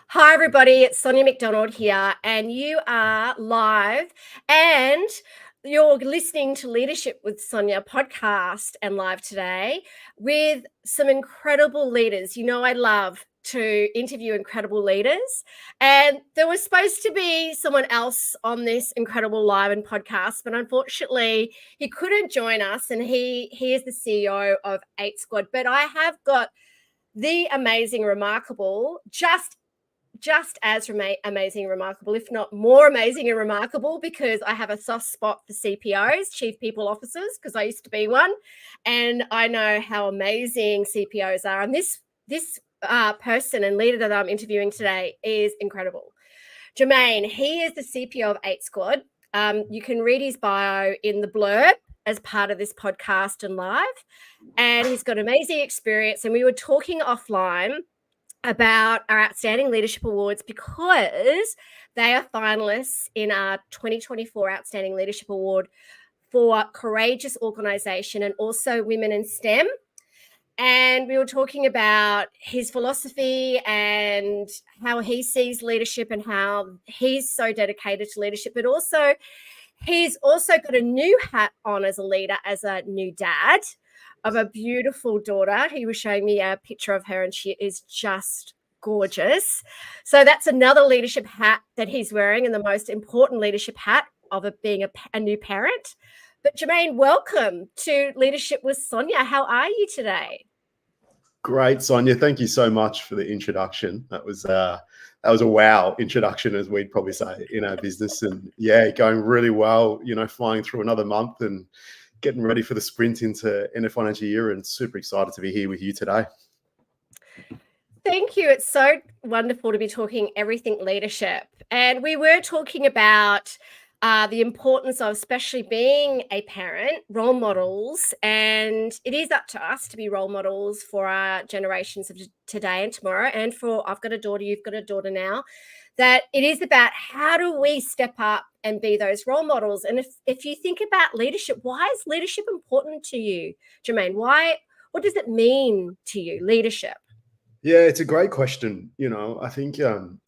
Hi, everybody. It's Sonia McDonald here, and you are live and you're listening to Leadership with Sonia podcast and live today with some incredible leaders. You know, I love to interview incredible leaders, and there was supposed to be someone else on this incredible live and podcast, but unfortunately, he couldn't join us, and he is the CEO of 8 Squad. But I have got the amazing, remarkable, just as amazing and remarkable, if not more amazing and remarkable, because I have a soft spot for CPOs, Chief People Officers, because I used to be one, and I know how amazing CPOs are. And this person and leader that I'm interviewing today is incredible. Germaine, he is the CPO of 8 Squad. You can read his bio in the blurb as part of this podcast and live, and he's got amazing experience. And we were talking offline about our Outstanding Leadership Awards because they are finalists in our 2024 Outstanding Leadership Award for Courageous Organisation and also Women in STEM. And we were talking about his philosophy and how he sees leadership and how he's so dedicated to leadership, but also he's also got a new hat on as a leader, as a new dad of a beautiful daughter. He was showing me a picture of her and she is just gorgeous. So that's another leadership hat that he's wearing, and the most important leadership hat of it being a new parent. But Germaine, welcome to Leadership with Sonia. How are you today? Great, Sonia. Thank you so much for the introduction. That was a wow introduction, as we'd probably say in our business. And yeah, going really well, flying through another month and getting ready for the sprint into end of financial year, and super excited to be here with you today. Thank you. It's so wonderful to be talking everything leadership. And we were talking about the importance of, especially being a parent, role models. And it is up to us to be role models for our generations of today and tomorrow. And for, I've got a daughter, you've got a daughter now, that it is about how do we step up and be those role models. And if you think about leadership, why is leadership important to you, Germaine? What does it mean to you, leadership? Yeah, it's a great question. I think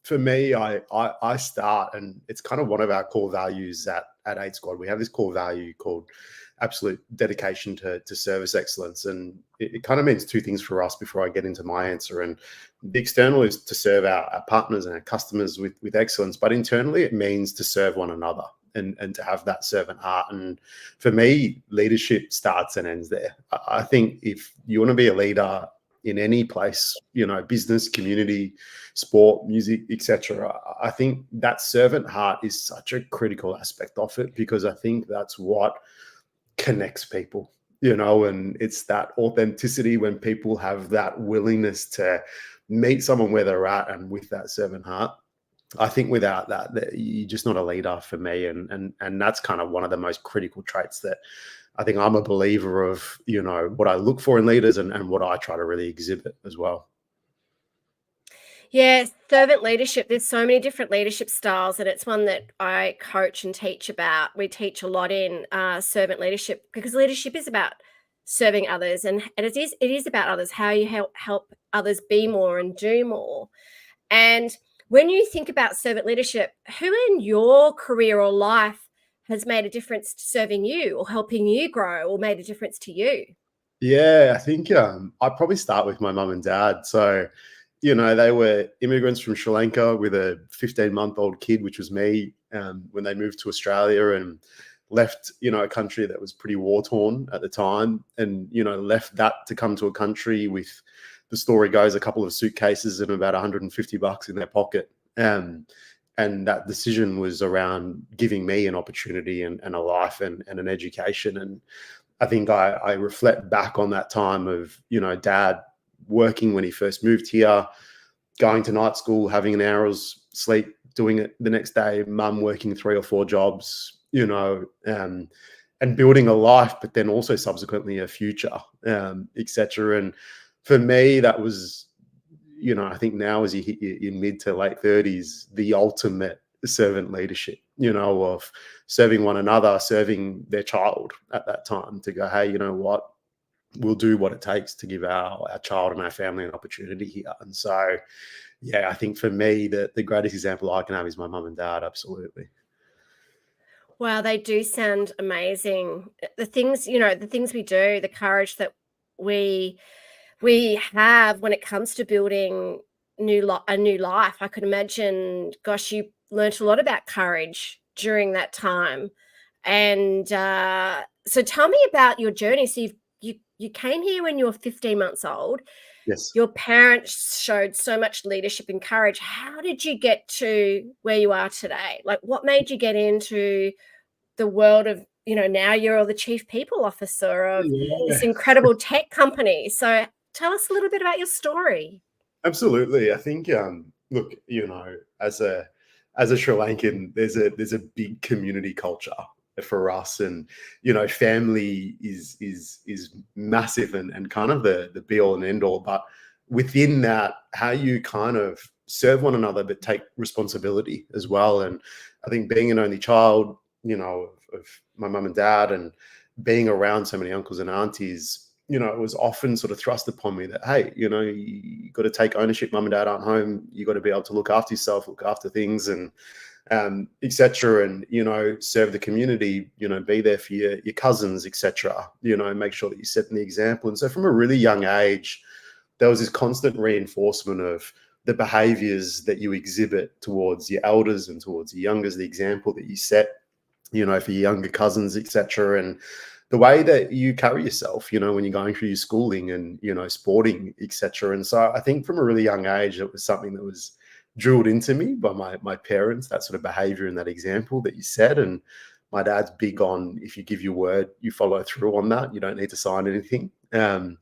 for me, I start, and it's kind of one of our core values at 8 Squad. We have this core value called absolute dedication to service excellence. And it kind of means two things for us before I get into my answer. And the external is to serve our partners and our customers with excellence, but internally it means to serve one another and to have that servant heart. And for me, leadership starts and ends there. I think if you want to be a leader in any place, business, community, sport, music, etc., I think that servant heart is such a critical aspect of it, because I think that's what connects people, and it's that authenticity when people have that willingness to meet someone where they're at and with that servant heart. I think without that, you're just not a leader for me. And that's kind of one of the most critical traits that I think I'm a believer of, what I look for in leaders and what I try to really exhibit as well. Yeah, servant leadership. There's so many different leadership styles, and it's one that I coach and teach about. We teach a lot in servant leadership, because leadership is about serving others, and it is about others, how you help others be more and do more. And when you think about servant leadership, who in your career or life has made a difference to serving you or helping you grow or made a difference to you? Yeah, I think I'd probably start with my mum and dad. So, they were immigrants from Sri Lanka with a 15-month-old kid, which was me, when they moved to Australia and left, a country that was pretty war-torn at the time, and, left that to come to a country with, the story goes, a couple of suitcases and about $150 in their pocket. And that decision was around giving me an opportunity and a life and an education. And I think I reflect back on that time of, dad working when he first moved here, going to night school, having an hour's sleep, doing it the next day, mum working 3 or 4 jobs, and building a life, but then also subsequently a future, etc. And for me, that was, I think now as you hit your mid to late 30s, the ultimate servant leadership, of serving one another, serving their child at that time, to go, hey, you know what? we'll do what it takes to give our child and our family an opportunity here. And so, yeah, I think for me, the greatest example I can have is my mum and dad. Absolutely. Wow, they do sound amazing. The things, the things we do, the courage that we we have when it comes to building a new life. I could imagine, gosh, you learnt a lot about courage during that time. And so tell me about your journey. So you came here when you were 15 months old. Yes. Your parents showed so much leadership and courage. How did you get to where you are today? Like, what made you get into the world of, now you're the chief people officer of this Yeah. incredible tech company. So tell us a little bit about your story. Absolutely. I think look, as a Sri Lankan, there's a big community culture for us, and family is massive and kind of the be all and end all. But within that, how you kind of serve one another but take responsibility as well. And I think being an only child, of my mum and dad, and being around so many uncles and aunties, it was often sort of thrust upon me that, hey, you got to take ownership. Mum and dad aren't home. You got to be able to look after yourself, look after things, and etc. And serve the community. Be there for your cousins, etc. Make sure that you're setting the example. And so, from a really young age, there was this constant reinforcement of the behaviors that you exhibit towards your elders and towards your youngers, the example that you set, for your younger cousins, etc. And the way that you carry yourself, when you're going through your schooling and, sporting, etc. And so I think from a really young age, it was something that was drilled into me by my parents, that sort of behavior and that example that you said. And my dad's big on, if you give your word, you follow through on that. You don't need to sign anything. And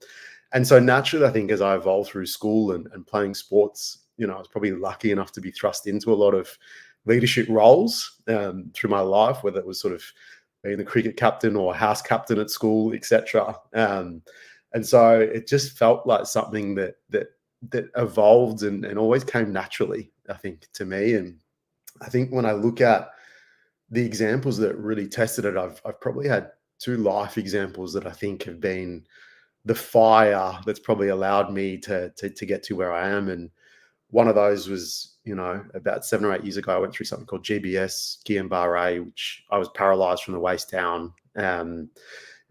so naturally, I think as I evolved through school and playing sports, I was probably lucky enough to be thrust into a lot of leadership roles through my life, whether it was sort of being the cricket captain or house captain at school, etc. And so it just felt like something that evolved and always came naturally, I think, to me. And I think when I look at the examples that really tested it, I've probably had two life examples that I think have been the fire that's probably allowed me to get to where I am. And one of those was, about 7 or 8 years ago, I went through something called GBS, Guillain-Barré, which I was paralyzed from the waist down, and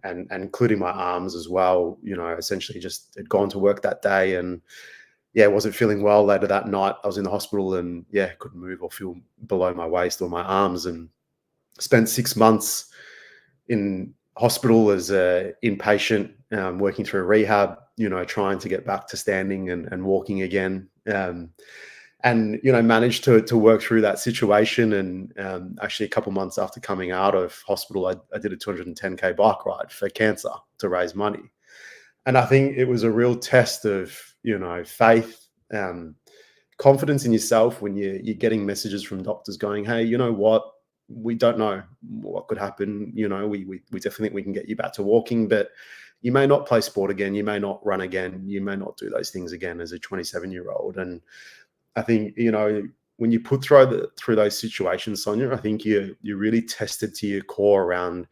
including my arms as well. Essentially just had gone to work that day and, wasn't feeling well. Later that night, I was in the hospital and, couldn't move or feel below my waist or my arms, and spent 6 months in hospital as a inpatient, working through rehab, trying to get back to standing and walking again. And managed to work through that situation. And actually, a couple months after coming out of hospital, I did a 210K bike ride for cancer to raise money. And I think it was a real test of faith, confidence in yourself when you're getting messages from doctors going, hey, you know what, we don't know what could happen. We definitely think we can get you back to walking, but you may not play sport again, you may not run again, you may not do those things again as a 27-year-old. And I think, when you put through those situations, Sonia, I think you're really tested to your core around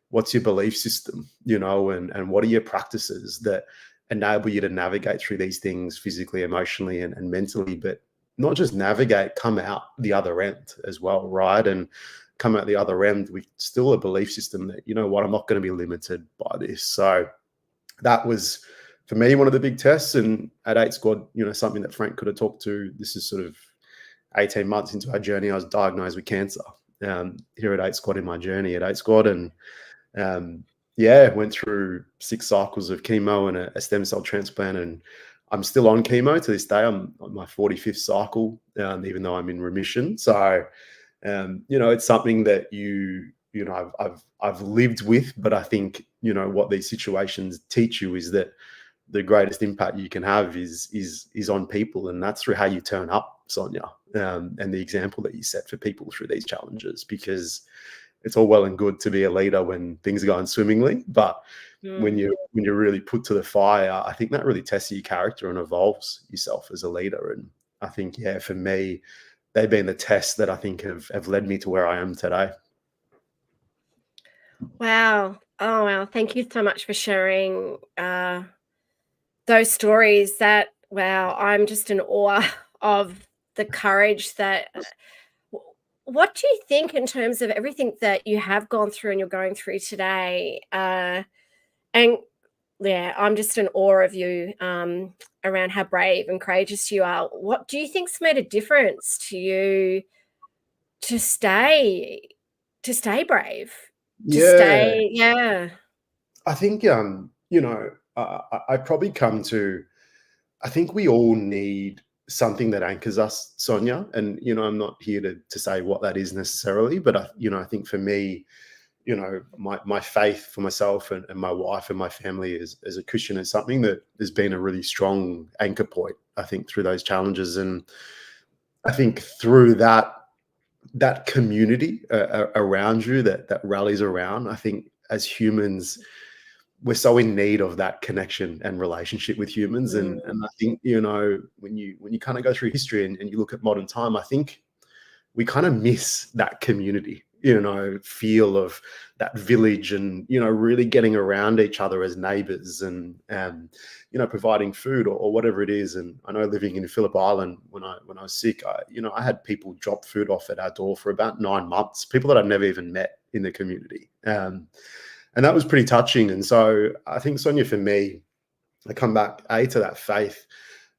what's your belief system, and what are your practices that enable you to navigate through these things physically, emotionally, and mentally, but not just navigate, come out the other end as well, right? And come out the other end with still a belief system that, I'm not going to be limited by this. So that was, for me, one of the big tests. And at 8 Squad, something that Frank could have talked to. This is sort of 18 months into our journey. I was diagnosed with cancer here at 8 Squad, in my journey at 8 Squad. And went through 6 cycles of chemo and a stem cell transplant. And I'm still on chemo to this day. I'm on my 45th cycle, even though I'm in remission. So, it's something that I've lived with. But I think, what these situations teach you is that the greatest impact you can have is on people, and that's through how you turn up, Sonia, and the example that you set for people through these challenges. Because it's all well and good to be a leader when things are going swimmingly, but when you're really put to the fire, I think that really tests your character and evolves yourself as a leader. And I think, for me, they've been the tests that I think have led me to where I am today. Wow. Oh, wow. Thank you so much for sharing those stories. Wow, I'm just in awe of the courage that. What do you think in terms of everything that you have gone through and you're going through today? And yeah, I'm just in awe of you around how brave and courageous you are. What do you think's made a difference to you to stay brave, to Yeah, stay, yeah. I think I probably come to. I think we all need something that anchors us, Sonia. And I'm not here to say what that is necessarily, but I think for me, my faith for myself and my wife and my family as a Christian is something that has been a really strong anchor point, I think, through those challenges. And I think through that community around you that rallies around, I think as humans, we're so in need of that connection and relationship with humans. And I think, when you kind of go through history and you look at modern time, I think we kind of miss that community, feel of that village and, really getting around each other as neighbors and providing food or whatever it is. And I know living in Phillip Island, when I was sick, I had people drop food off at our door for about 9 months, people that I'd never even met in the community. And that was pretty touching. And so I think, Sonia, for me, I come back to that faith.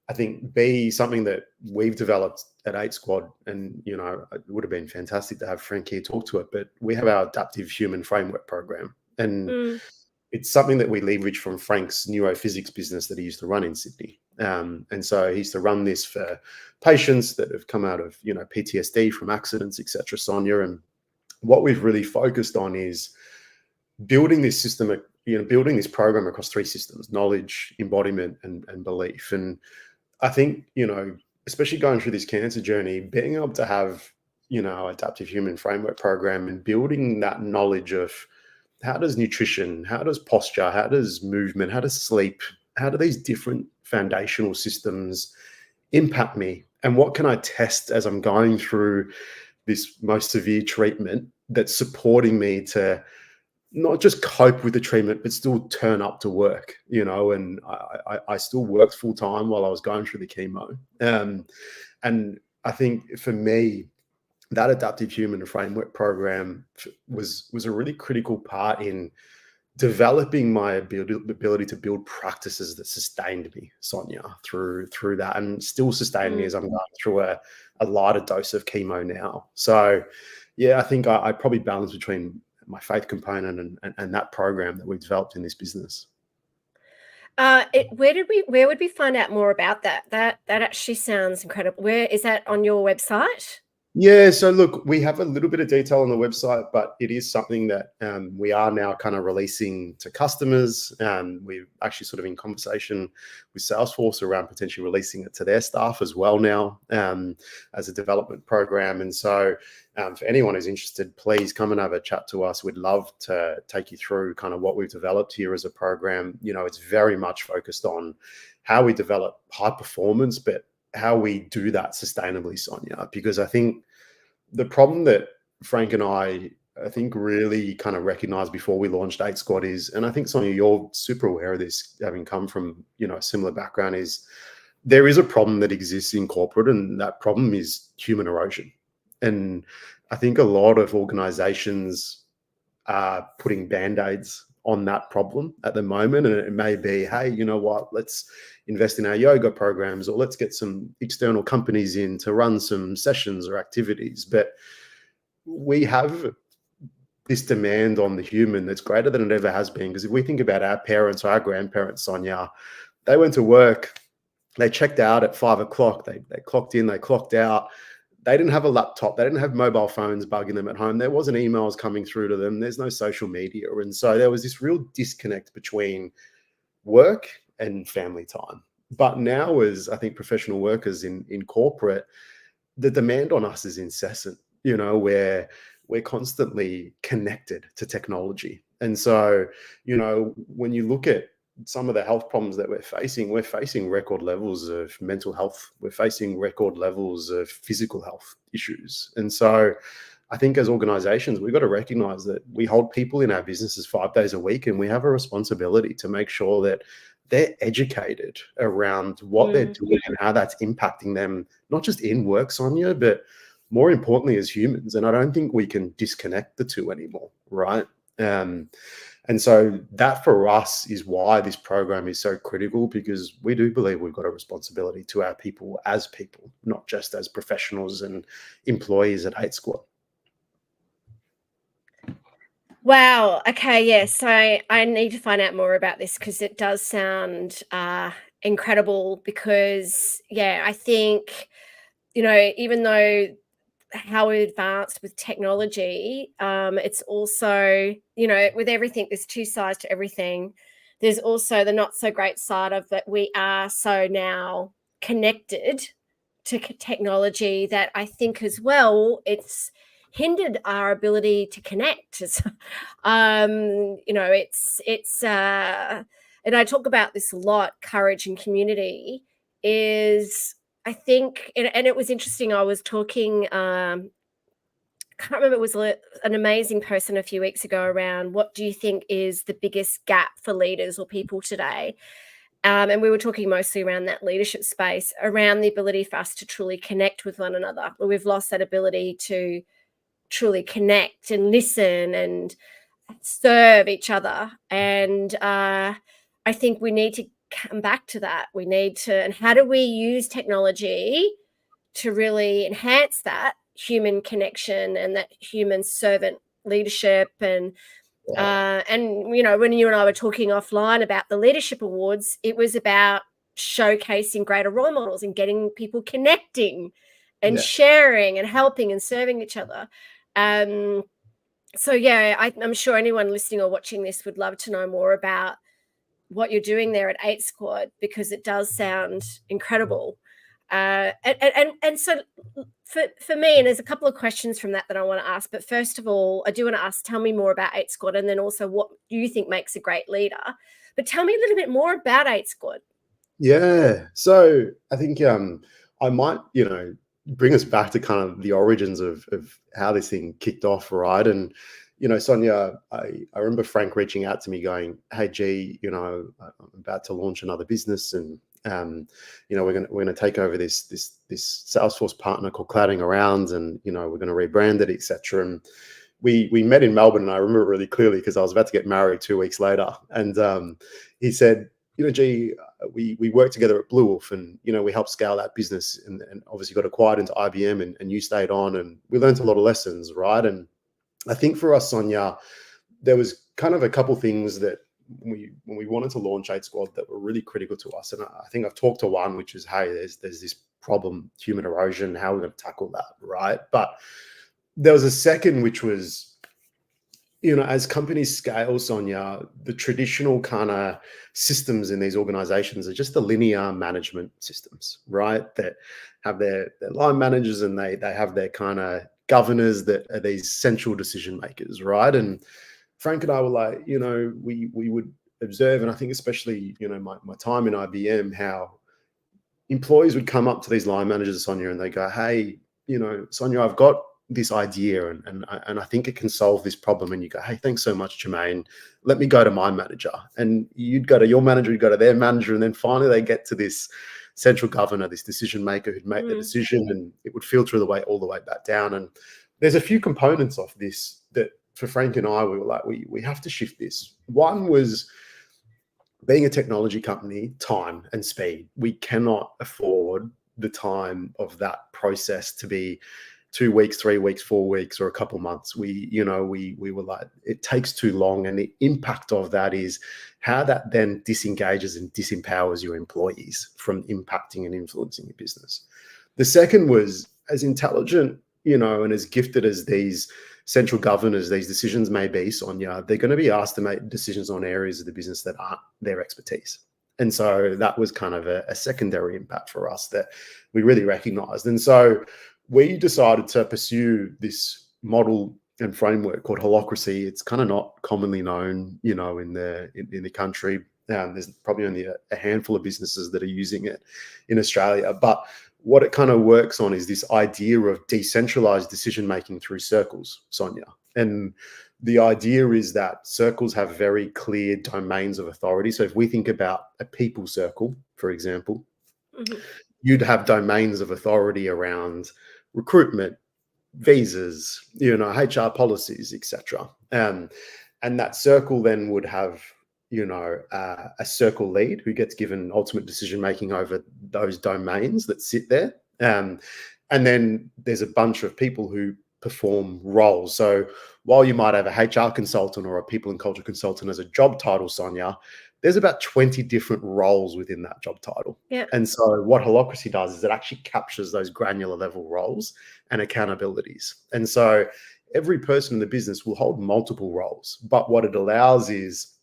I think B, something that we've developed at 8 Squad, and it would have been fantastic to have Frank here talk to it, but we have our adaptive human framework program, and Mm, it's something that we leverage from Frank's neurophysics business that he used to run in Sydney. And so he used to run this for patients that have come out of PTSD from accidents, etc. Sonia, and what we've really focused on is building this system, building this program across 3 systems: knowledge, embodiment, and belief. And I think, especially going through this cancer journey, being able to have, adaptive human framework program and building that knowledge of how does nutrition, how does posture, how does movement, how does sleep, how do these different foundational systems impact me? And what can I test as I'm going through this most severe treatment that's supporting me to not just cope with the treatment, but still turn up to work, and I still worked full time while I was going through the chemo. And I think for me, that adaptive human framework program was a really critical part in developing my ability to build practices that sustained me, Sonia, through that, and still sustain me mm. as I'm going through a lighter dose of chemo now. So yeah, I think I probably balance between my faith component and that program that we've developed in this business. Where would we find out more about that? That actually sounds incredible. Where is that on your website? Yeah, so look, we have a little bit of detail on the website, but it is something that we are now kind of releasing to customers. We're actually sort of in conversation with Salesforce around potentially releasing it to their staff as well now, as a development program. And so for anyone who's interested, please come and have a chat to us. We'd love to take you through kind of what we've developed here as a program. It's very much focused on how we develop high performance, but how we do that sustainably, Sonia, because I think the problem that Frank and I think really kind of recognized before we launched 8 Squad is, and I think, Sonia, you're super aware of this, having come from, a similar background, is there is a problem that exists in corporate, and that problem is human erosion. And I think a lot of organizations are putting band-aids on that problem at the moment. And it may be, hey, you know what, let's invest in our yoga programs, or let's get some external companies in to run some sessions or activities. But we have this demand on the human that's greater than it ever has been. Because if we think about our parents or our grandparents, Sonia, they went to work, they checked out at 5 o'clock, they clocked in, they clocked out. They didn't have a laptop. They didn't have mobile phones bugging them at home. There wasn't emails coming through to them. There's no social media. And so there was this real disconnect between work and family time. But now, as I think professional workers in corporate, the demand on us is incessant, where we're constantly connected to technology. And so, when you look at some of the health problems that we're facing record levels of mental health. We're facing record levels of physical health issues. And so I think as organizations, we've got to recognize that we hold people in our businesses 5 days a week, and we have a responsibility to make sure that they're educated around what they're doing and how that's impacting them, not just in work, Sonia, but more importantly as humans. And I don't think we can disconnect the two anymore, right? And so that for us is why this program is so critical, because we do believe we've got a responsibility to our people, not just as professionals and employees at 8 Squad. Wow. Okay. Yes. So I need to find out more about this, because it does sound incredible. Because, yeah, I think, even though how we advanced with technology, it's also, with everything, there's two sides to everything. There's also the not so great side of that. We are so now connected to technology that I think as well it's hindered our ability to connect. And I talk about this a lot. Courage and community is, I think, and it was interesting. I was talking, I can't remember, it was an amazing person a few weeks ago around what do you think is the biggest gap for leaders or people today? And we were talking mostly around that leadership space, around the ability for us to truly connect with one another. Where we've lost that ability to truly connect and listen and serve each other. And I think we need to come back to that. We need to, and how do we use technology to really enhance that human connection and that human servant leadership? And when you and I were talking offline about the leadership awards, it was about showcasing greater role models and getting people connecting and sharing and helping and serving each other. So yeah, I'm sure anyone listening or watching this would love to know more about what you're doing there at 8 Squad, because it does sound incredible. And so for me, and there's a couple of questions from that I want to ask, but first of all, I do want to ask, tell me more about 8 Squad, and then also what you think makes a great leader. But tell me a little bit more about 8 Squad. Yeah. So I think I might, bring us back to kind of the origins of how this thing kicked off, right? And Sonia, I remember Frank reaching out to me going, "Hey, G, I'm about to launch another business, and we're gonna take over this Salesforce partner called Clouding Around, and we're gonna rebrand it, etc." And we met in Melbourne, and I remember it really clearly because I was about to get married 2 weeks later, and he said, "G, we worked together at Blue Wolf, and we helped scale that business, and obviously got acquired into IBM, and you stayed on, and we learned a lot of lessons, right?" And I think for us, Sonia, there was kind of a couple things that when we wanted to launch 8 Squad that were really critical to us. And I think I've talked to one, which is, hey, there's this problem, human erosion, how we're going to tackle that, right? But there was a second, which was, as companies scale, Sonia, the traditional kind of systems in these organizations are just the linear management systems, right? That have their line managers, and they have their kind of governors that are these central decision makers, right? And Frank and I were like, we would observe, and I think especially, my time in IBM, how employees would come up to these line managers, Sonia, and they go, "Hey, Sonia, I've got this idea, and I think it can solve this problem." And you go, "Hey, thanks so much, Germaine. Let me go to my manager." And you'd go to your manager, you'd go to their manager, and then finally they get to this central governor, this decision maker who'd make the decision, and it would filter all the way back down. And there's a few components of this that for Frank and I, we were like, we have to shift this. One was, being a technology company, time and speed. We cannot afford the time of that process to be 2 weeks, 3 weeks, 4 weeks, or a couple months. We were like, it takes too long. And the impact of that is how that then disengages and disempowers your employees from impacting and influencing your business. The second was, as intelligent, and as gifted as these central governors, these decisions may be, Sonia, they're going to be asked to make decisions on areas of the business that aren't their expertise. And so that was kind of a secondary impact for us that we really recognized. And so we decided to pursue this model and framework called holacracy. It's kind of not commonly known, in the country. There's probably only a handful of businesses that are using it in Australia. But what it kind of works on is this idea of decentralized decision making through circles, Sonia. And the idea is that circles have very clear domains of authority. So if we think about a people circle, for example, you'd have domains of authority around recruitment, visas, HR policies, etc. And that circle then would have, a circle lead who gets given ultimate decision making over those domains that sit there. And then there's a bunch of people who perform roles. So while you might have a HR consultant or a people and culture consultant as a job title, Sonia, there's about 20 different roles within that job title. Yeah. And so what Holacracy does is it actually captures those granular level roles and accountabilities. And so every person in the business will hold multiple roles, but what it allows is,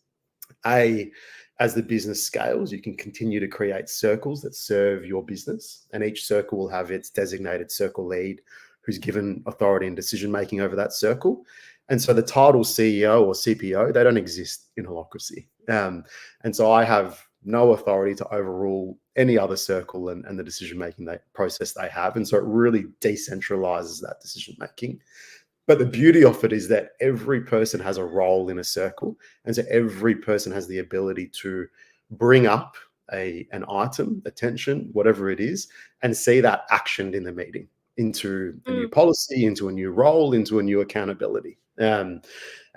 as the business scales, you can continue to create circles that serve your business, and each circle will have its designated circle lead who's given authority and decision-making over that circle. And so the title CEO or CPO, they don't exist in Holacracy. And so I have no authority to overrule any other circle and the decision-making process they have. And so it really decentralizes that decision-making. But the beauty of it is that every person has a role in a circle. And so every person has the ability to bring up an item, attention, whatever it is, and see that actioned in the meeting into a new policy, into a new role, into a new accountability. And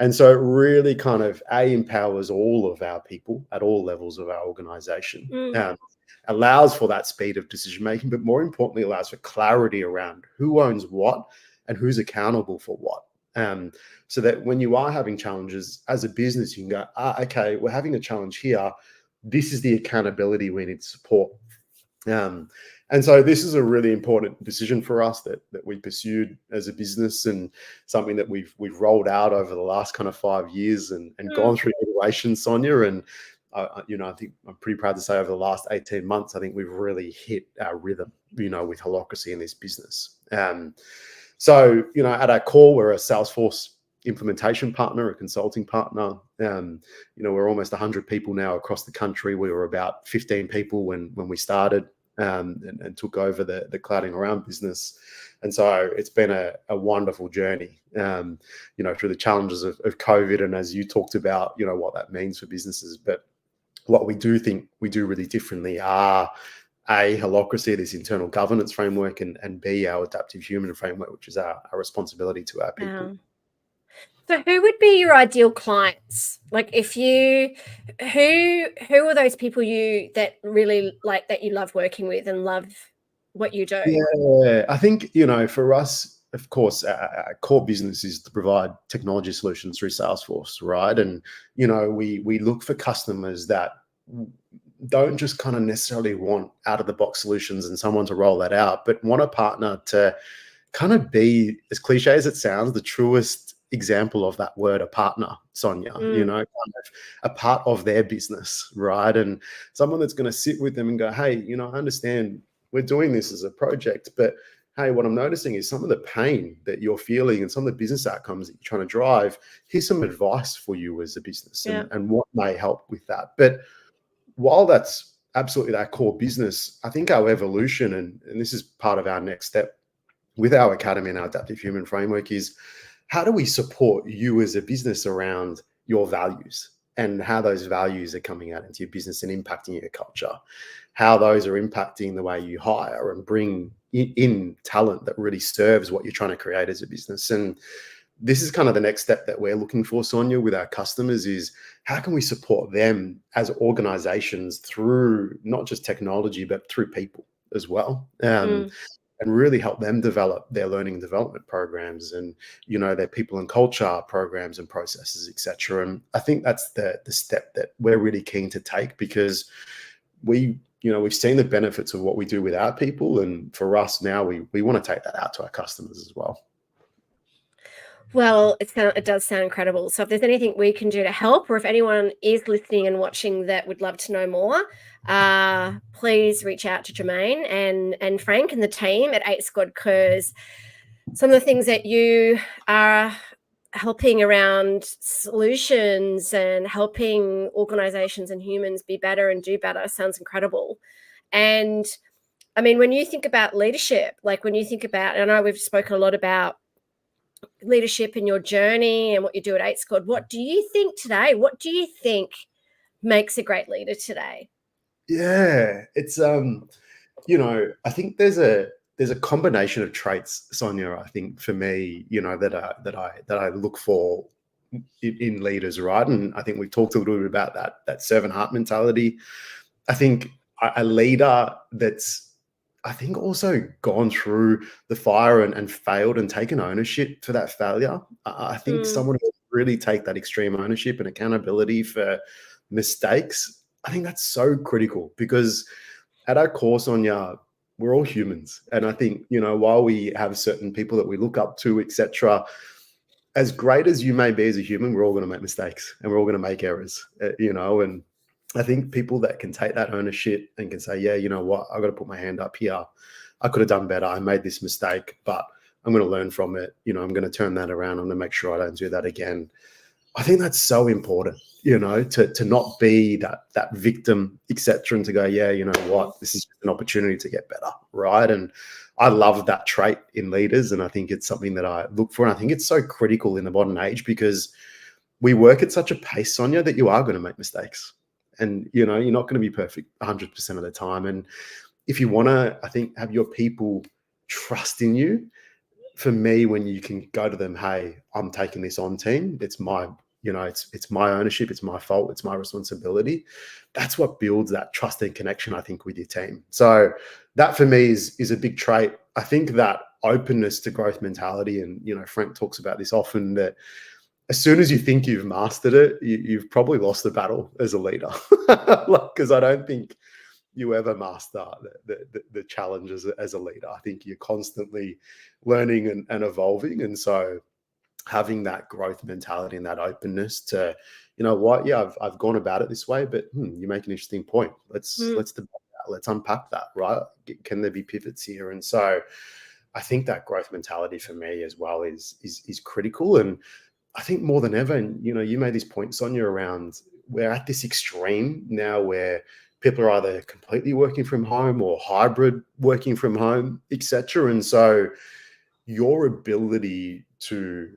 so it really kind of empowers all of our people at all levels of our organization, allows for that speed of decision making, but more importantly, allows for clarity around who owns what and who's accountable for what. So that when you are having challenges as a business, you can go, okay, we're having a challenge here. This is the accountability we need to support. And so this is a really important decision for us that we pursued as a business, and something that we've rolled out over the last kind of 5 years and gone through iterations, Sonia. And I think I'm pretty proud to say over the last 18 months, I think we've really hit our rhythm, with Holacracy in this business. So, at our core, we're a Salesforce implementation partner, a consulting partner. We're almost 100 people now across the country. We were about 15 people when we started and took over the clouding around business. And so it's been a wonderful journey, through the challenges of COVID. And as you talked about, what that means for businesses. But what we do think we do really differently are Holacracy, this internal governance framework, and B, our adaptive human framework, which is our responsibility to our people. So who would be your ideal clients? Like who are those people that really like, that you love working with and love what you do? Yeah, I think, for us, of course, our core business is to provide technology solutions through Salesforce, right? And, we look for customers that don't just kind of necessarily want out-of-the-box solutions and someone to roll that out, but want a partner to kind of be, as cliche as it sounds, the truest example of that word, a partner, Sonia, kind of a part of their business, right? And someone that's going to sit with them and go, hey, I understand we're doing this as a project, but hey, what I'm noticing is some of the pain that you're feeling and some of the business outcomes that you're trying to drive. Here's some advice for you as a business and what may help with that. But while that's absolutely our core business, I think our evolution, and this is part of our next step with our academy and our adaptive human framework, is how do we support you as a business around your values and how those values are coming out into your business and impacting your culture, how those are impacting the way you hire and bring in talent that really serves what you're trying to create as a business. And this is kind of the next step that we're looking for, Sonia, with our customers, is how can we support them as organizations through not just technology, but through people as well, and really help them develop their learning and development programs and, their people and culture programs and processes, et cetera. And I think that's the step that we're really keen to take, because we've seen the benefits of what we do with our people. And for us now, we want to take that out to our customers as well. Well, it does sound incredible. So if there's anything we can do to help, or if anyone is listening and watching that would love to know more, please reach out to Germaine and Frank and the team at 8 Squad, because some of the things that you are helping around solutions and helping organizations and humans be better and do better sounds incredible. And I mean, when you think about leadership, like when you think about, I know we've spoken a lot about leadership in your journey and what you do at 8 Squad. What do you think today? What do you think makes a great leader today? Yeah, it's I think there's a combination of traits, Sonia. I think for me, that I look for in leaders, right? And I think we've talked a little bit about that servant heart mentality. I think a leader that's, I think, also gone through the fire and failed and taken ownership for that failure. I think someone who really take that extreme ownership and accountability for mistakes, I think that's so critical, because at our core, Sonia, we're all humans. And I think, while we have certain people that we look up to, etc., as great as you may be as a human, we're all going to make mistakes and we're all going to make errors, and I think people that can take that ownership and can say, yeah, you know what, I've got to put my hand up here. I could have done better. I made this mistake, but I'm going to learn from it. I'm going to turn that around. I'm going to make sure I don't do that again. I think that's so important, to not be that victim, etc., and to go, yeah, you know what, this is an opportunity to get better, right? And I love that trait in leaders, and I think it's something that I look for, and I think it's so critical in the modern age, because we work at such a pace, Sonia, that you are going to make mistakes, and you're not going to be perfect 100% of the time. And if you want to, I think, have your people trust in you, for me, when you can go to them, hey, I'm taking this on, team, it's my it's my ownership, it's my fault, it's my responsibility. That's what builds that trust and connection, I think, with your team. So that for me is a big trait. I think that openness to growth mentality, and Frank talks about this often, that as soon as you think you've mastered it, you've probably lost the battle as a leader. Because I don't think you ever master the challenge as a leader. I think you're constantly learning and evolving. And so having that growth mentality and that openness to, yeah, I've gone about it this way, but you make an interesting point. Let's debate that. Let's unpack that, right? Can there be pivots here? And so I think that growth mentality for me as well is critical. And I think more than ever, and you made this point, Sonia, around we're at this extreme now where people are either completely working from home or hybrid working from home, etc. And so your ability to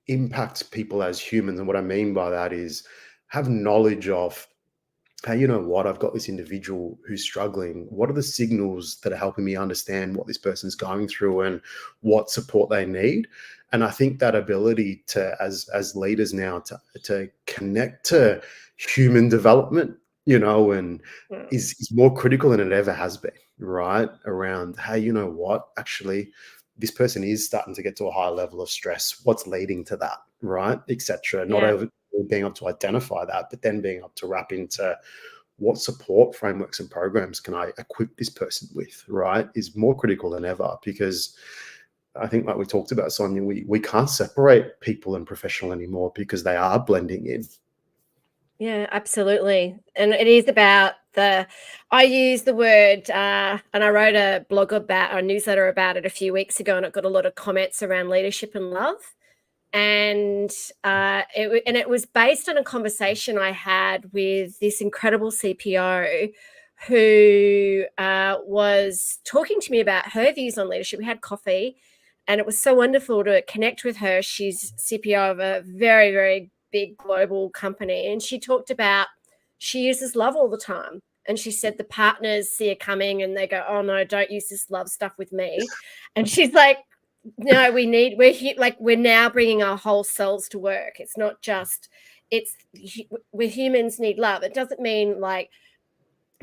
impact people as humans, and what I mean by that is have knowledge of, hey, you know what, I've got this individual who's struggling. What are the signals that are helping me understand what this person's going through and what support they need? And I think that ability to, as leaders now, to connect to human development, and is more critical than it ever has been, right? Around, hey, you know what, actually, this person is starting to get to a higher level of stress. What's leading to that, right? Etc. Not over being able to identify that, but then being able to wrap into what support frameworks and programs can I equip this person with, right, is more critical than ever. Because I think, like we talked about, Sonia, we can't separate people and professional anymore, because they are blending in. Yeah, absolutely. And it is about I use the word, and I wrote a blog about, a newsletter about it a few weeks ago, and it got a lot of comments around leadership and love. And it was based on a conversation I had with this incredible CPO who was talking to me about her views on leadership. We had coffee, and it was so wonderful to connect with her. She's CPO of a very, very big global company, and she talked about she uses love all the time. And she said the partners see her coming and they go, oh no, don't use this love stuff with me. And she's like, no, we're now bringing our whole selves to work. It's not just, we humans need love. It doesn't mean like,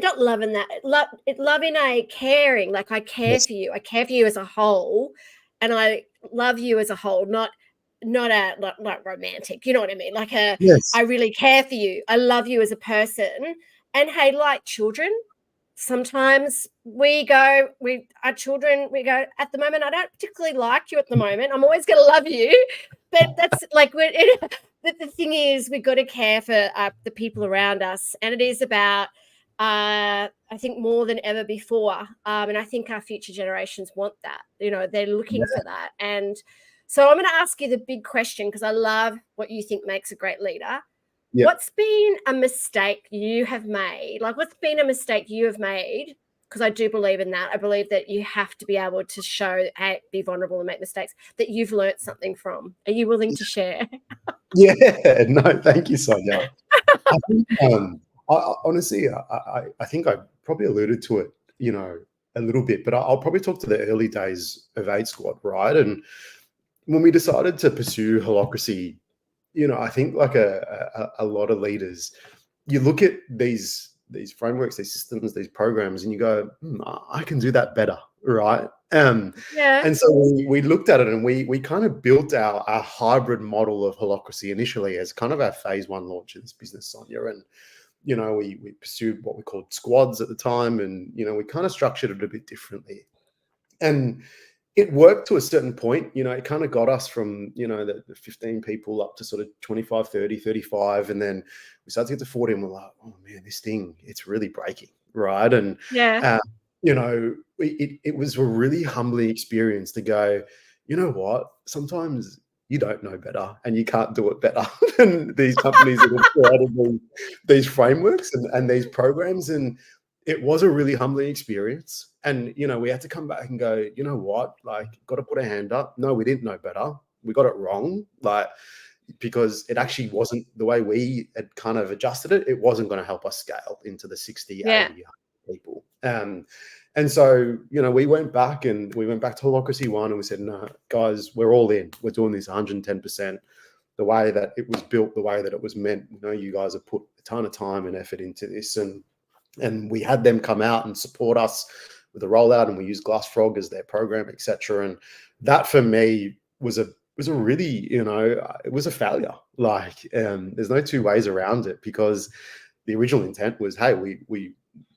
not loving that, love in a caring, like I care for you. I care for you as a whole, and I love you as a whole, not like romantic. You know what I mean? Like I really care for you. I love you as a person. And hey, like children, sometimes our children, we go, at the moment, I don't particularly like you at the moment. I'm always going to love you. But that's like, the thing is, we've got to care for the people around us. And it is about, I think, more than ever before. And I think our future generations want that. They're looking for that. And so I'm going to ask you the big question, because I love what you think makes a great leader. What's been a mistake you have made? Like, what's been a mistake you have made because I do believe in that. I believe that you have to be able to show, hey, be vulnerable and make mistakes that you've learnt something from. Are you willing to share? Yeah, no, thank you, Sonia. I think, honestly, I think I probably alluded to it, a little bit, but I'll probably talk to the early days of Aid Squad, right? And when we decided to pursue holacracy, I think like a lot of leaders, you look at these frameworks, these systems, these programs, and you go, I can do that better, right? Yeah. And so we looked at it, and we kind of built our hybrid model of holacracy initially as kind of our phase one launch of this business, Sonia. And we pursued what we called squads at the time, and we kind of structured it a bit differently. And it worked to a certain point. It kind of got us from the 15 people up to sort of 25, 30, 35, and then we started to get to 40, and we're like, oh man, this thing, it's really breaking, right? And Yeah. it was a really humbling experience to go, you know what, sometimes you don't know better and you can't do it better than these companies that have created these frameworks and these programs. And it was a really humbling experience. And, we had to come back and go, you know what, like, got to put a hand up. No, we didn't know better. We got it wrong. Like, because it actually wasn't the way we had kind of adjusted it. It wasn't going to help us scale into the 60, 80, 100 people. And so, we went back to Holacracy 1 and we said, no, guys, we're all in. We're doing this 110%. The way that it was built, the way that it was meant. You guys have put a ton of time and effort into this. And we had them come out and support us with the rollout, and we used Glassfrog as their program, etc. And that for me was a really, it was a failure. Like, there's no two ways around it, because the original intent was, hey,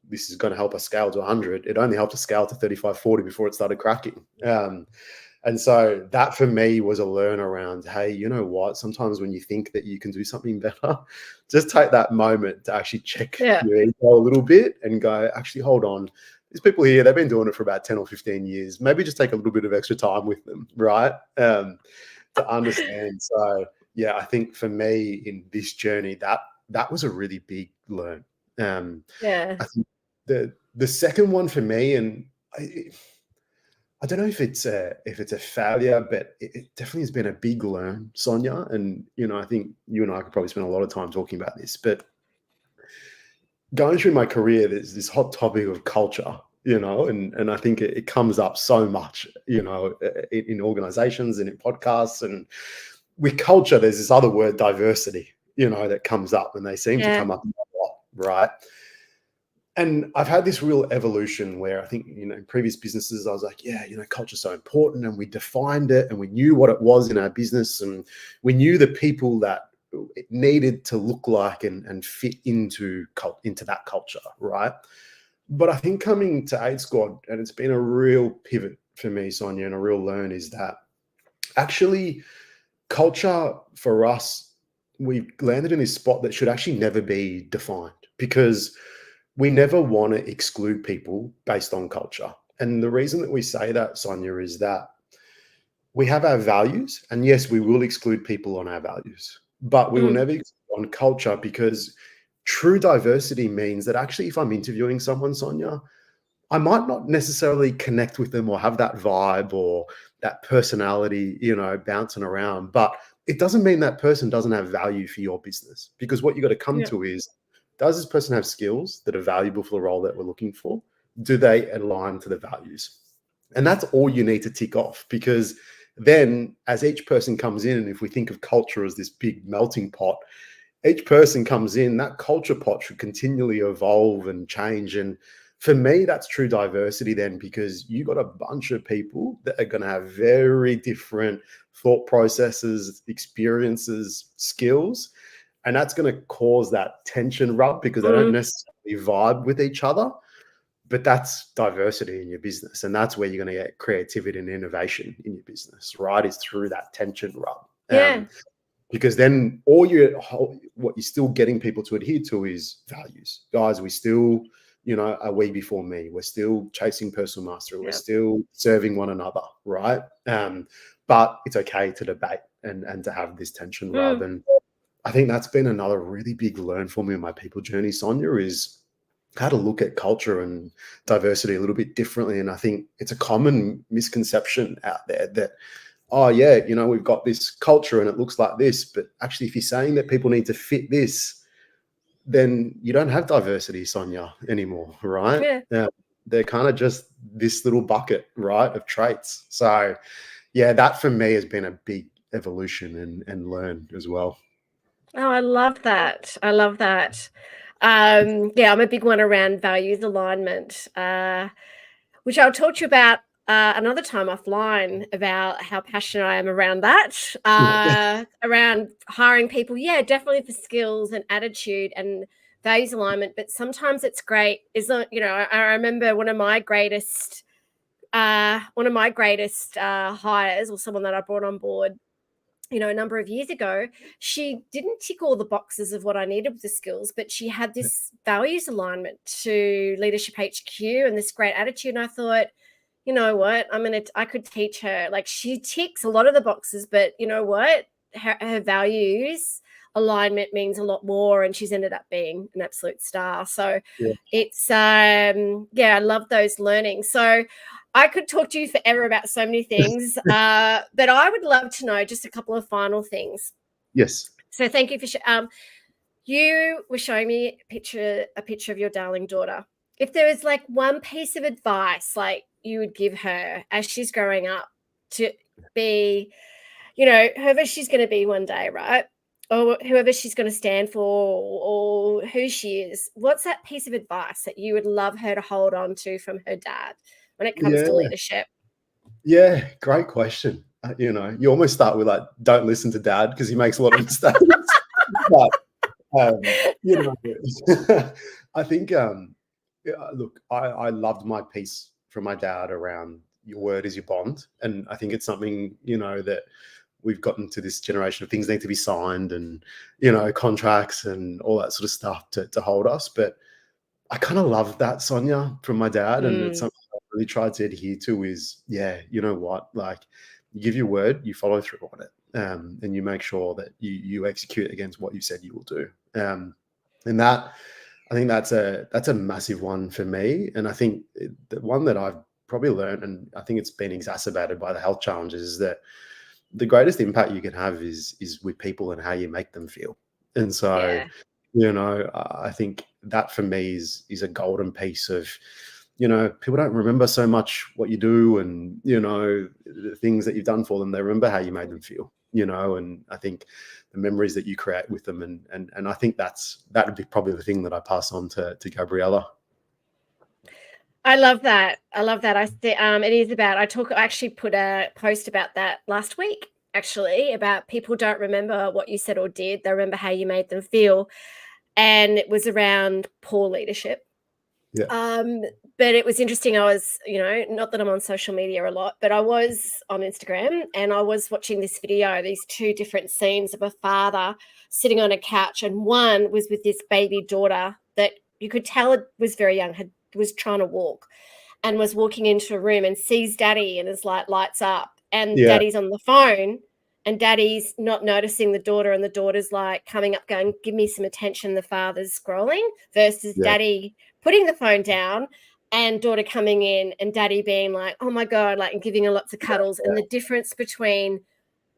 this is going to help us scale to 100. It only helped us scale to 35, 40 before it started cracking. And so that for me was a learn around, hey, you know what? Sometimes when you think that you can do something better, just take that moment to actually check your ego a little bit and go, actually, hold on. These people here, they've been doing it for about 10 or 15 years. Maybe just take a little bit of extra time with them, right? To understand. So, yeah, I think for me in this journey, that was a really big learn. I think the second one for me, and I don't know if it's a failure, but it definitely has been a big learn, Sonia. And I think you and I could probably spend a lot of time talking about this. But going through my career, there's this hot topic of culture, and I think it comes up so much, in organizations and in podcasts. And with culture, there's this other word, diversity, that comes up, and they seem to come up a lot, right? And I've had this real evolution where I think, in previous businesses, I was like, yeah, culture's so important, and we defined it, and we knew what it was in our business, and we knew the people that it needed to look like and fit into that culture, right? But I think coming to Aid Squad, and it's been a real pivot for me, Sonia, and a real learn, is that actually culture for us, we landed in this spot that should actually never be defined, because we never want to exclude people based on culture. And the reason that we say that, Sonia, is that we have our values, and yes, we will exclude people on our values, but we will never exclude on culture, because true diversity means that actually, if I'm interviewing someone, Sonia, I might not necessarily connect with them or have that vibe or that personality, bouncing around, but it doesn't mean that person doesn't have value for your business, because what you got to come to is, does this person have skills that are valuable for the role that we're looking for? Do they align to the values? And that's all you need to tick off, because then as each person comes in, and if we think of culture as this big melting pot, each person comes in, that culture pot should continually evolve and change. And for me, that's true diversity then, because you got a bunch of people that are going to have very different thought processes, experiences, skills. And that's going to cause that tension rub, because they don't necessarily vibe with each other. But that's diversity in your business. And that's where you're going to get creativity and innovation in your business, right? Is through that tension rub. Because then what you're still getting people to adhere to is values. Guys, we still, are we before me. We're still chasing personal mastery. We're still serving one another, right? But it's okay to debate and to have this tension rub. And I think that's been another really big learn for me in my people journey, Sonia, is how to look at culture and diversity a little bit differently. And I think it's a common misconception out there that, oh yeah, we've got this culture and it looks like this, but actually if you're saying that people need to fit this, then you don't have diversity, Sonia, anymore, right? Yeah. They're kind of just this little bucket, right, of traits. So yeah, that for me has been a big evolution and learn as well. Oh, I love that. I love that. Yeah, I'm a big one around values alignment, which I'll talk to you about another time offline about how passionate I am around that, around hiring people. Yeah, definitely for skills and attitude and values alignment. But sometimes it's great. Isn't I remember one of my greatest hires, or someone that I brought on board, a number of years ago. She didn't tick all the boxes of what I needed with the skills, but she had this values alignment to Leadership HQ and this great attitude. And I thought, you know what, I could teach her. Like, she ticks a lot of the boxes, but you know what, her values alignment means a lot more, and she's ended up being an absolute star. So Yeah. it's I love those learnings. So I could talk to you forever about so many things, but I would love to know just a couple of final things. Yes. So thank you for you were showing me a picture of your darling daughter. If there was like one piece of advice like you would give her as she's growing up to be, whoever she's going to be one day, right? Or whoever she's going to stand for, or who she is, what's that piece of advice that you would love her to hold on to from her dad when it comes to leadership? Yeah, great question. You almost start with like, don't listen to dad because he makes a lot of mistakes. But I think look, I loved my piece from my dad around your word is your bond, and I think it's something that we've gotten to this generation of things need to be signed and contracts and all that sort of stuff to hold us. But I kind of love that, Sonia, from my dad, and it's something I really tried to adhere to. Is you know what, like, you give your word, you follow through on it, and you make sure that you execute against what you said you will do. And that, I think that's a massive one for me. And I think the one that I've probably learned, and I think it's been exacerbated by the health challenges, is that the greatest impact you can have is with people and how you make them feel. And so, I think that for me is a golden piece of, people don't remember so much what you do and, the things that you've done for them. They remember how you made them feel, and I think the memories that you create with them. And I think that would be probably the thing that I pass on to Gabriella. I love that. It is about, I actually put a post about that last week, actually, about people don't remember what you said or did. They remember how you made them feel. And it was around poor leadership. Yeah. But it was interesting. I was, not that I'm on social media a lot, but I was on Instagram and I was watching this video, these two different scenes of a father sitting on a couch, and one was with this baby daughter that you could tell it was very young, was trying to walk, and was walking into a room and sees daddy and is like, lights up, and daddy's on the phone and daddy's not noticing the daughter, and the daughter's like coming up going, give me some attention. The father's scrolling versus daddy putting the phone down and daughter coming in and daddy being like, oh my God, like, and giving her lots of cuddles. And the difference between,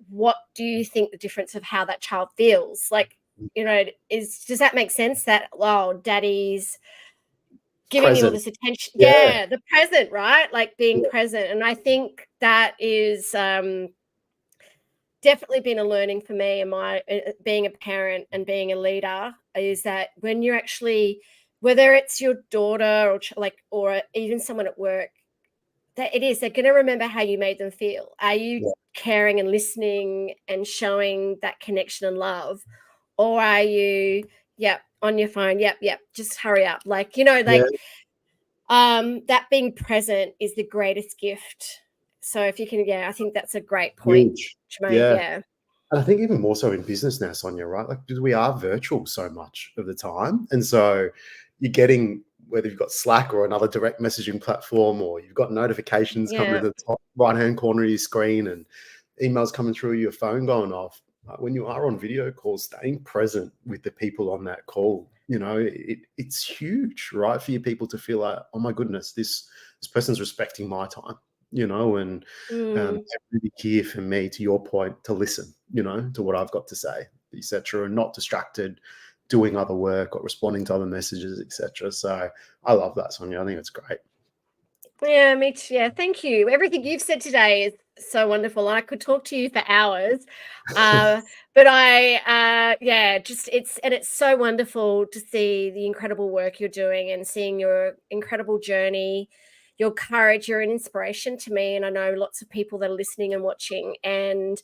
what do you think the difference of how that child feels? Like, does that make sense, that, daddy's giving me all this attention? Yeah, the present, right? Like being present. And I think that is definitely been a learning for me in my being a parent and being a leader, is that when you're actually, whether it's your daughter or even someone at work, that they're going to remember how you made them feel. Are you caring and listening and showing that connection and love, or are you on your phone, just hurry up, that being present is the greatest gift. So if you can, I think that's a great point, Germaine. And I think even more so in business now, Sonia, right? Like, because we are virtual so much of the time. And so you're getting, whether you've got Slack or another direct messaging platform, or you've got notifications coming to the top right-hand corner of your screen and emails coming through, your phone going off. When you are on video calls, staying present with the people on that call it's huge, right? For you people to feel like, oh my goodness, this person's respecting my time, and they're really here for me, to your point, to listen, to what I've got to say, etc., and not distracted doing other work or responding to other messages, etc. So I love that, Sonia. I think it's great. Yeah, me too. Yeah, thank you. Everything you've said today is so wonderful. I could talk to you for hours. But it's so wonderful to see the incredible work you're doing and seeing your incredible journey, your courage. You're an inspiration to me, and I know lots of people that are listening and watching. And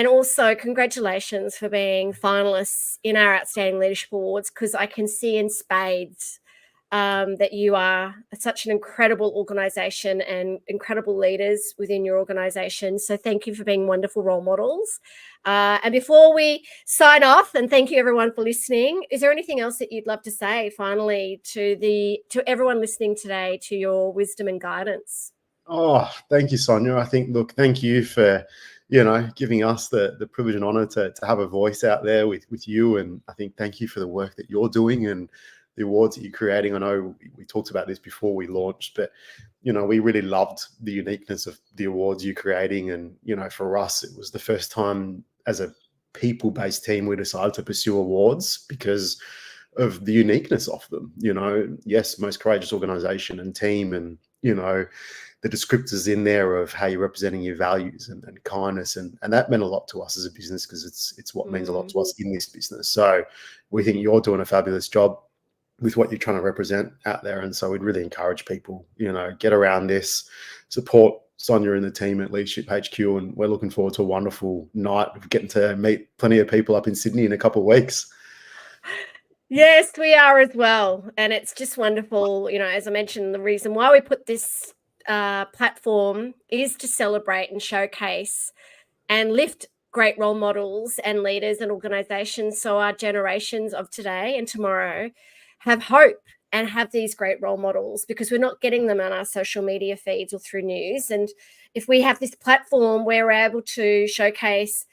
also congratulations for being finalists in our Outstanding Leadership Awards, because I can see in spades that you are such an incredible organisation and incredible leaders within your organisation. So thank you for being wonderful role models. And before we sign off, and thank you everyone for listening, is there anything else that you'd love to say finally to everyone listening today, to your wisdom and guidance? Oh, thank you, Sonia. I think, look, thank you for, giving us the privilege and honor to have a voice out there with you. And I think thank you for the work that you're doing and the awards that you're creating. I know we talked about this before we launched, but, we really loved the uniqueness of the awards you're creating. And, for us, it was the first time as a people-based team we decided to pursue awards because of the uniqueness of them. Yes, most courageous organization and team, and, the descriptors in there of how you're representing your values and kindness. And that meant a lot to us as a business, because it's what means a lot to us in this business. So we think you're doing a fabulous job with what you're trying to represent out there. And so we'd really encourage people, get around this, support Sonia and the team at Leadership HQ. And we're looking forward to a wonderful night of getting to meet plenty of people up in Sydney in a couple of weeks. Yes, we are as well. And it's just wonderful. As I mentioned, the reason why we put this platform is to celebrate and showcase and lift great role models and leaders and organizations, so our generations of today and tomorrow have hope and have these great role models, because we're not getting them on our social media feeds or through news. And if we have this platform where we're able to showcase,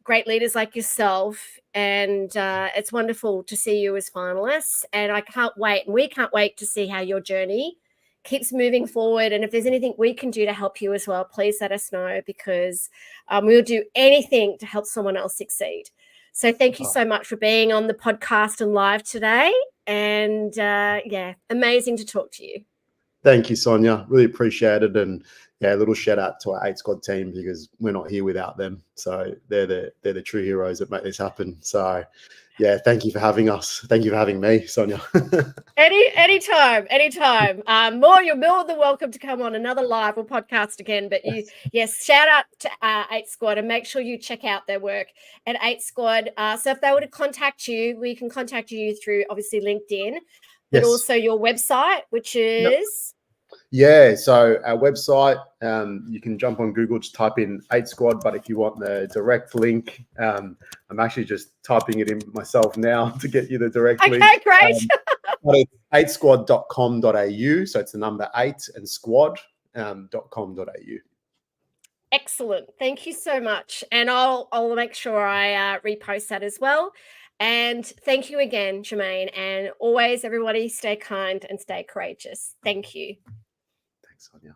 great leaders like yourself, and it's wonderful to see you as finalists. And I can't wait, and we can't wait to see how your journey keeps moving forward. And if there's anything we can do to help you as well, please let us know, because we'll do anything to help someone else succeed. So thank you so much for being on the podcast and live today. And amazing to talk to you. Thank you, Sonia. Really appreciate it. And a little shout out to our 8 Squad team, because we're not here without them. So they're the true heroes that make this happen. So thank you for having us. Thank you for having me, Sonia. Anytime. You're more than welcome to come on another live or podcast again. But shout out to 8 Squad, and make sure you check out their work at 8 Squad. So if they were to contact you, we can contact you through obviously LinkedIn, but also your website, which is. Yeah, so our website, you can jump on Google, just type in 8 Squad. But if you want the direct link, I'm actually just typing it in myself now to get you the direct link. Okay, great. It's 8squad.com.au. So it's the number 8 and squad.com.au. Excellent. Thank you so much. And I'll make sure I repost that as well. And thank you again, Germaine. And always, everybody, stay kind and stay courageous. Thank you. Thanks, Sonia.